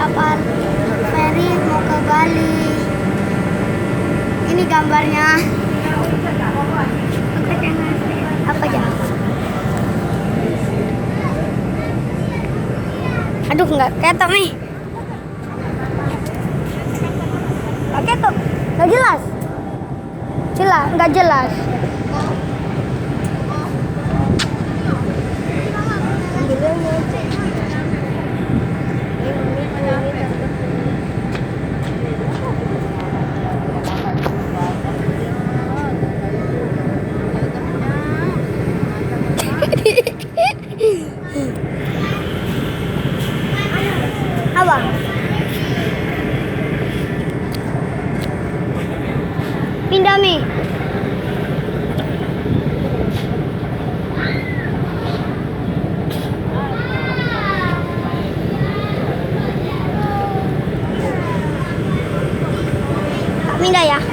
kapal feri mau ke Bali. Ini gambarnya. Apa aja? Aduh, nggak ketok nih. Nggak ketok, nggak jelas. Nggak jelas. Apa? Pindah Mi. Pindah ya.